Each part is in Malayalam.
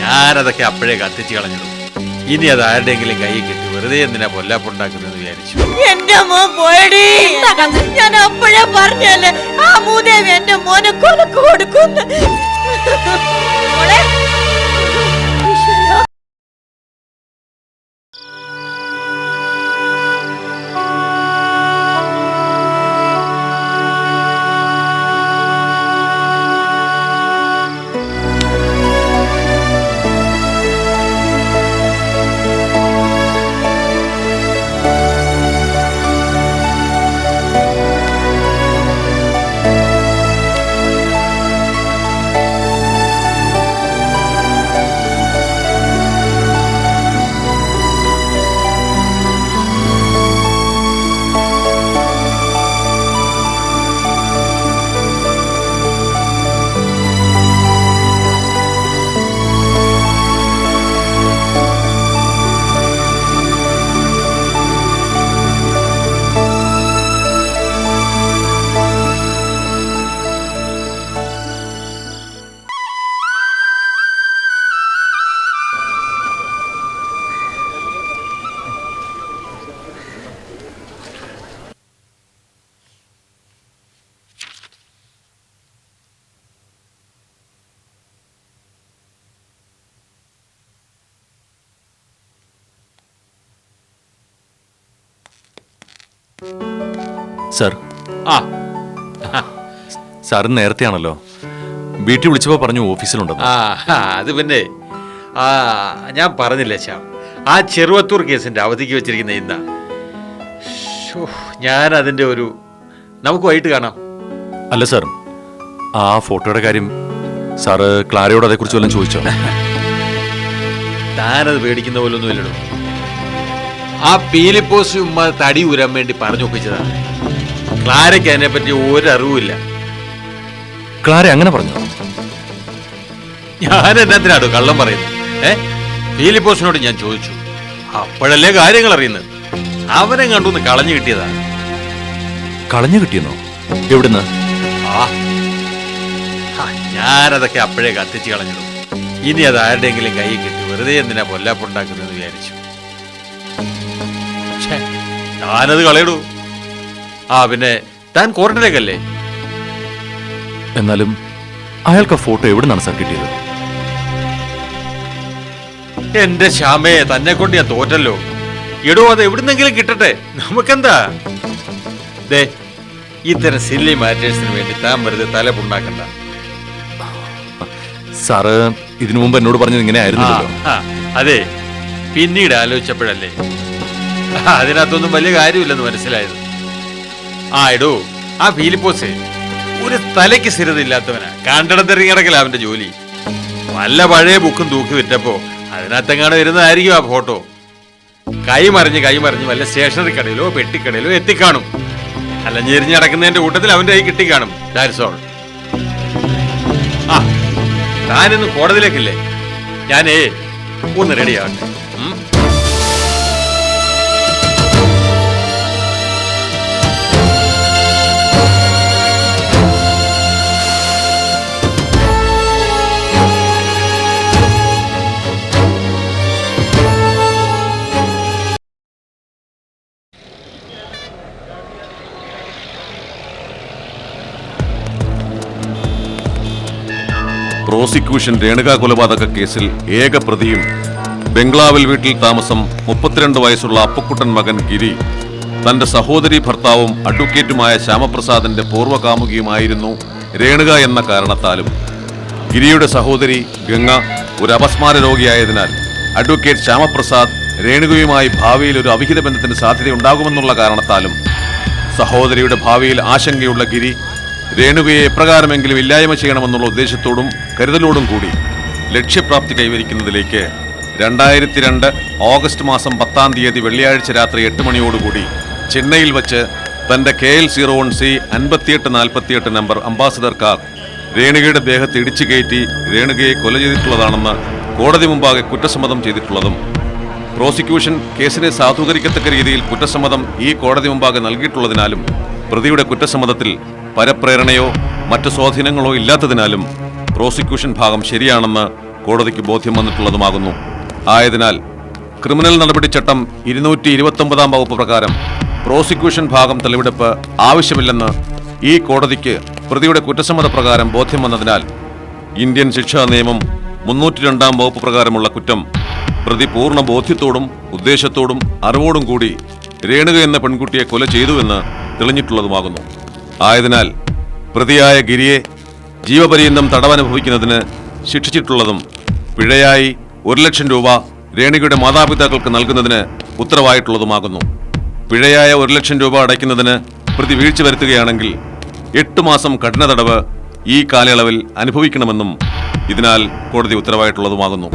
ഞാനതൊക്കെ അപ്പോഴേ കത്തിച്ച് കളഞ്ഞു. ഇനി അത് ആരുടെയെങ്കിലും കൈ കിട്ടി വെറുതെ എന്തിനാ പൊല്ലാപ്പുണ്ടാക്കുന്നെന്ന് വിചാരിച്ചു. എന്റെ മോൻ പോയടി. ഞാൻ അപ്പോഴേ പറഞ്ഞല്ലേ ആ മൂദേവി എന്റെ മോനെ കൊലക്ക് കൊടുക്കുന്നു. സാർ, സാറ് നേരത്തെയാണല്ലോ വീട്ടിൽ വിളിച്ചപ്പോ പറഞ്ഞു ഓഫീസിലുണ്ടെന്ന്. അത് പിന്നെ ഞാൻ പറഞ്ഞില്ലേ ശ്യാം, ആ ചെറുവത്തൂർ കേസിന്റെ അവധിക്ക് വെച്ചിരിക്കുന്ന ഇന്ന ഞാൻ അതിന്റെ നമുക്ക് വൈകിട്ട് കാണാം. അല്ല സാർ, ആ ഫോട്ടോയുടെ കാര്യം സാറ് ക്ലാരയോട് അതേക്കുറിച്ച് വല്ലതും ചോദിച്ചോ? താനത് പേടിക്കുന്ന പോലൊന്നും ഇല്ലടോ. ആ പീലിപ്പോസ് ഉമ്മ തടി ഊരാൻ വേണ്ടി പറഞ്ഞു ഒപ്പിച്ചതാണ്. ക്ലാരയ്ക്ക് അതിനെപ്പറ്റി ഒരറിവില്ല. ക്ലാര അങ്ങനെ പറഞ്ഞു? ഞാൻ എന്നത്തിനാടോ കള്ളം പറയുന്നത്? ഫിലിപ്പോസിനോട് ഞാൻ ചോദിച്ചു, അപ്പോഴല്ലേ കാര്യങ്ങൾ അറിയുന്നത്. അവനെ കണ്ടൊന്ന് കളഞ്ഞു കിട്ടിയതാണ്. കളഞ്ഞു കിട്ടിയെന്നോ? എവിടുന്ന്? ഞാനതൊക്കെ അപ്പോഴേ കത്തിച്ച് കളഞ്ഞിടും. ഇനി അത് ആരുടെയെങ്കിലും കൈ കിട്ടി വെറുതെ എന്തിനാ പൊല്ലാപ്പുണ്ടാക്കുന്നെന്ന് വിചാരിച്ചു. താനത് കളയിടൂ. പിന്നെ താൻ ക്വാറന്റൈനിലേക്കല്ലേ? എന്നാലും അയാൾക്ക് ആ ഫോട്ടോ എവിടെ നിന്നാണ് സാർ കിട്ടിയത്? എന്റെ ശ്യാമയെ തന്നെ കൊണ്ട് ഞാൻ തോറ്റല്ലോ. എടോ, അത് എവിടുന്നെങ്കിലും കിട്ടട്ടെ, നമുക്കെന്താ? ദേ, ഇത്തരം സില്ലി മാറ്റേഴ്സിന് വേണ്ടി താൻ വെറുതെ തലപ്പുണ്ടാക്കണ്ട. സാറ് ഇതിനു മുമ്പ് എന്നോട് പറഞ്ഞത് ഇങ്ങനെ ആയിരുന്നല്ലോ. അതെ, പിന്നീട് ആലോചിച്ചപ്പോഴല്ലേ അതിനകത്തൊന്നും വലിയ കാര്യമില്ലെന്ന് മനസ്സിലായത്. എടോ, ആ ഫിലിപ്പോസ് ഒരു തലയ്ക്ക് സ്ഥിരതയില്ലാത്തവനാ. കണ്ടിടത്തെറിഞ്ഞ് കിടക്കല അവന്റെ ജോലി. വല്ല പഴയ ബുക്കും തൂക്കി വിറ്റപ്പോ അതിനകത്തെങ്ങാണ് വരുന്നതായിരിക്കും ആ ഫോട്ടോ. കൈമറിഞ്ഞ് വല്ല സ്റ്റേഷനറി കടയിലോ പെട്ടിക്കടയിലോ എത്തിക്കാണും. അല്ല, ഞെരിഞ്ഞ് നടക്കുന്നതിന്റെ കൂട്ടത്തിൽ അവന്റെ കൈ കിട്ടിക്കാണും. That's all. താനിന്ന് കോടതിയിലേക്കില്ലേ? ഞാനേ ഒന്ന് റെഡിയാവട്ടെ. പ്രോസിക്യൂഷൻ രേണുക കൊലപാതക കേസിൽ ഏക പ്രതിയും ബംഗ്ലാവിൽ വീട്ടിൽ താമസം 32 വയസ്സുള്ള അപ്പക്കുട്ടൻ മകൻ ഗിരി തന്റെ സഹോദരി ഭർത്താവും അഡ്വക്കേറ്റുമായ ശ്യാമപ്രസാദിന്റെ പൂർവ്വകാമുകിയുമായിരുന്നു രേണുക എന്ന കാരണത്താലും ഗിരിയുടെ സഹോദരി ഗംഗ ഒരു അപസ്മാര രോഗിയായതിനാൽ അഡ്വക്കേറ്റ് ശ്യാമപ്രസാദ് രേണുകയുമായി ഭാവിയിൽ ഒരു അവിഹിത ബന്ധത്തിന് സാധ്യതയുണ്ടാകുമെന്നുള്ള കാരണത്താലും സഹോദരിയുടെ ഭാവിയിൽ ആശങ്കയുള്ള ഗിരി രേണുകയെ എപ്രകാരമെങ്കിലും ഇല്ലായ്മ ചെയ്യണമെന്നുള്ള ഉദ്ദേശത്തോടും കരുതലോടും കൂടി ലക്ഷ്യപ്രാപ്തി കൈവരിക്കുന്നതിലേക്ക് 2002 ഓഗസ്റ്റ് മാസം 10-ാം തീയതി വെള്ളിയാഴ്ച രാത്രി 8 മണിയോടുകൂടി ചെന്നൈയിൽ വച്ച് തന്റെ KL01C 5848 നമ്പർ അംബാസഡർ കാർ രേണുകയുടെ ദേഹത്ത് ഇടിച്ചു കയറ്റി രേണുകയെ കൊല ചെയ്തിട്ടുള്ളതാണെന്ന് കോടതി മുമ്പാകെ കുറ്റസമ്മതം ചെയ്തിട്ടുള്ളതും പ്രോസിക്യൂഷൻ കേസിനെ സാധൂകരിക്കത്തക്ക രീതിയിൽ കുറ്റസമ്മതം ഈ കോടതി മുമ്പാകെ നൽകിയിട്ടുള്ളതിനാലും പ്രതിയുടെ കുറ്റസമ്മതത്തിൽ പരപ്രേരണയോ മറ്റു സ്വാധീനങ്ങളോ ഇല്ലാത്തതിനാലും പ്രോസിക്യൂഷൻ ഭാഗം ശരിയാണെന്ന് കോടതിക്ക് ബോധ്യം വന്നിട്ടുള്ളതുമാകുന്നു. ആയതിനാൽ ക്രിമിനൽ നടപടിച്ചട്ടം 229 വകുപ്പ് പ്രകാരം പ്രോസിക്യൂഷൻ ഭാഗം തെളിവെടുപ്പ് ആവശ്യമില്ലെന്ന് ഈ കോടതിക്ക് പ്രതിയുടെ കുറ്റസമ്മതപ്രകാരം ബോധ്യം വന്നതിനാൽ ഇന്ത്യൻ ശിക്ഷാ നിയമം 302 വകുപ്പ് പ്രകാരമുള്ള കുറ്റം പ്രതി പൂർണ്ണ ബോധ്യത്തോടും ഉദ്ദേശത്തോടും അറിവോടും കൂടി രേണുക എന്ന പെൺകുട്ടിയെ കൊല ചെയ്തുവെന്ന് തെളിഞ്ഞിട്ടുള്ളതുമാകുന്നു. ആയതിനാൽ പ്രതിയായ ഗിരിയെ ജീവപര്യന്തം തടവനുഭവിക്കുന്നതിന് ശിക്ഷിച്ചിട്ടുള്ളതും പിഴയായി 1,00,000 രൂപ രേണുകയുടെ മാതാപിതാക്കൾക്ക് നൽകുന്നതിന് ഉത്തരവായിട്ടുള്ളതുമാകുന്നു. പിഴയായ 1,00,000 രൂപ അടയ്ക്കുന്നതിന് പ്രതി വീഴ്ച വരുത്തുകയാണെങ്കിൽ 8 മാസം കഠിന തടവ് ഈ കാലയളവിൽ അനുഭവിക്കണമെന്നും ഇതിനാൽ കോടതി ഉത്തരവായിട്ടുള്ളതുമാകുന്നു.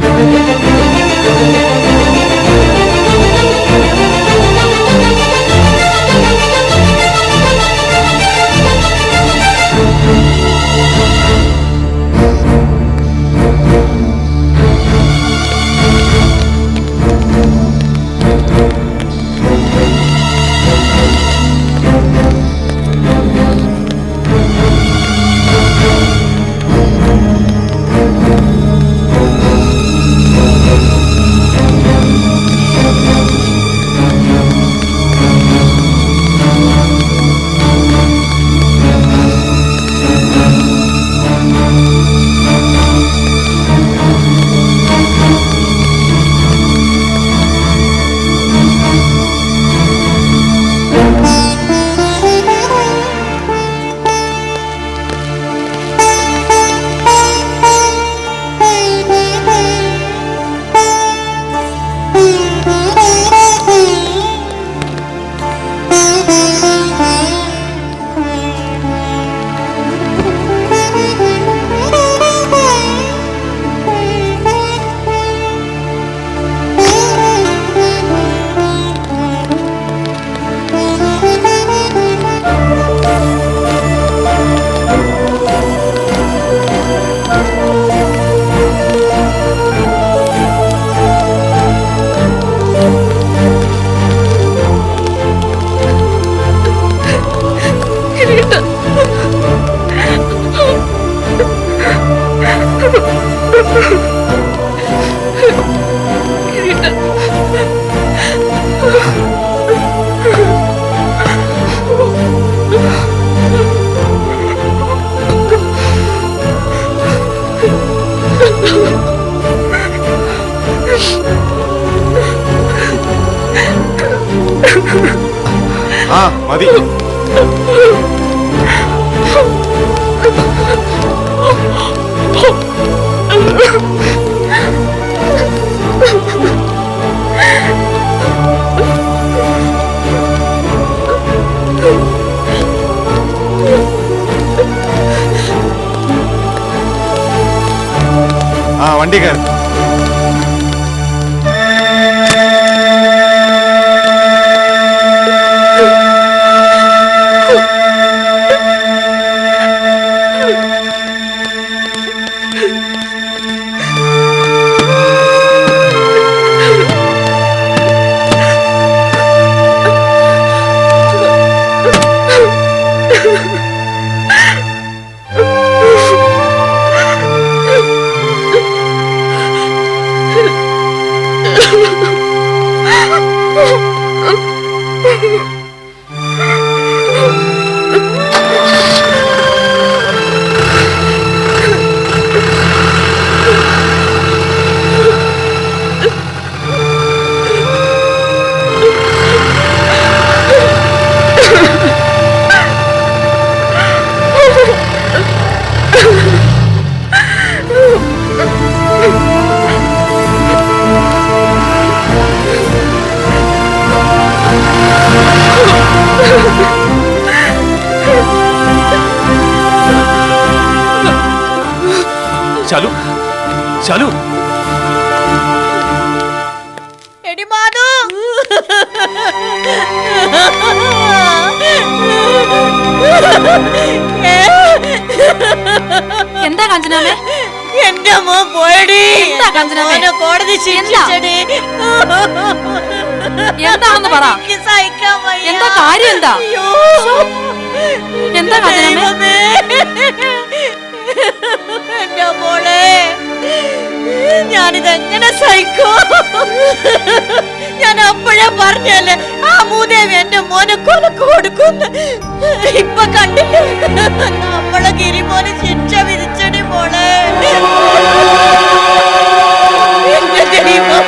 മതി. വണ്ടി കയറി. ശാലു, ശാലു, എടി മാധു, എന്താ കാഞ്ചനാമേ? എന്റെ മോൻ പോയടി. എന്താ കാഞ്ചനാമേ? കോടതി ശിക്ഷിച്ചടി. എന്താണെന്ന് പറ. എനിക്ക് സഹിക്കാൻ വയ്യ. എന്താ കാര്യം? എന്താ? അയ്യോ. എന്താ കാഞ്ചനാമേ? എന്റെ മോളെ ഞാനിതെങ്ങനെ സഹിക്കൂ? ഞാൻ അപ്പോഴേ പറഞ്ഞല്ലേ ആ മൂദേവി എന്റെ മോനെ കൊലക്ക് കൊടുക്കുന്നു. ഇപ്പൊ കണ്ടില്ലേ നമ്മളെ ഗിരിമോന് ശിക്ഷ വിധിച്ചടി മോളെ. എന്റെ ദൈവം.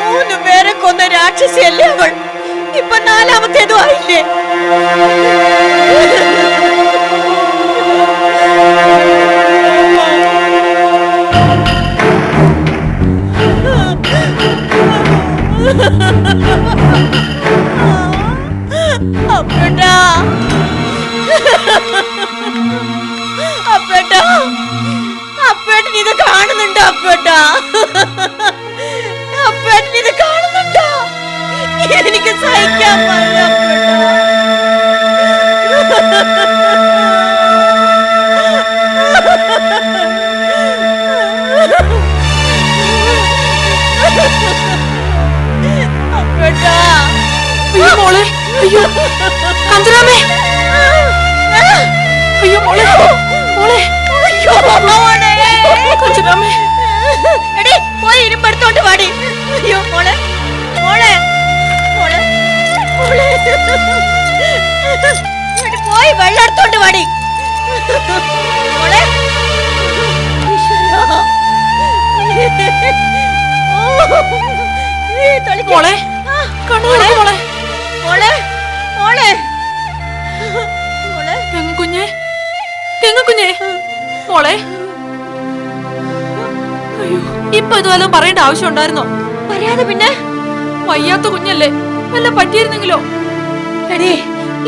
മൂന്ന് പേരെ കൊന്ന രാക്ഷസിയല്ലേ അവൾ. ഇപ്പൊ നാലാമത്തേതും ആയില്ലേ? അപ്പേട്ടാ, അപ്പേട്ടാ, അപ്പേട്ടൻ ഇത് കാണുന്നുണ്ടോ? അപ്പേട്ടാ, അപ്പേട്ടൻ ഇത് കാണുന്നുണ്ടോ? എനിക്ക് സഹിക്കാൻ പറ്റില്ല അപ്പേട്ടാ. അയ്യോ മോളെ, അയ്യോ കാഞ്ചനാമേ, അയ്യോ മോളെ, മോളെ, അയ്യോ മോളെ. കാഞ്ചനാമേ. എടി പോയി ഇരുമ്പെടുത്തോണ്ട് വാടി. അയ്യോ മോളെ, മോളെ, മോളെ, മോളെ. എടി പോയി വെള്ളം എടുത്തോണ്ട് വാടി. മോളെ. ഈശ്വരാ. മോളെ, കണ്ണു തുറക്ക് മോളെ. മോളെ, മോളെ, മോളെ. കുഞ്ഞെ, കുഞ്ഞെ, മോളെ. അയ്യോ, ഇപ്പൊ ഇതുവല്ലോ പറയേണ്ട ആവശ്യം ഉണ്ടായിരുന്നോ? പറയാതെ പിന്നെ. വയ്യാത്ത കുഞ്ഞല്ലേ, വല്ല പറ്റിയിരുന്നെങ്കിലോ? എടീ,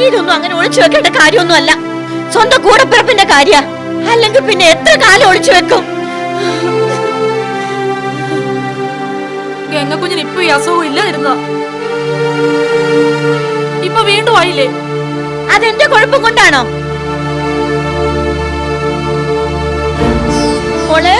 ഇതൊന്നും അങ്ങനെ ഒളിച്ചു വെക്കേണ്ട കാര്യമൊന്നും അല്ല. സ്വന്തം കൂടപ്പിറപ്പിന്റെ കാര്യ. അല്ലെങ്കിൽ പിന്നെ എത്ര കാലം ഒളിച്ചു വെക്കും? കുഞ്ഞിന് ഇപ്പൊ ഈ അസുഖം ഇല്ലാതിരുന്നതാ, ഇപ്പൊ വീണ്ടും ആയില്ലേ? അതെന്റെ കുഴപ്പം കൊണ്ടാണോ മോളെ?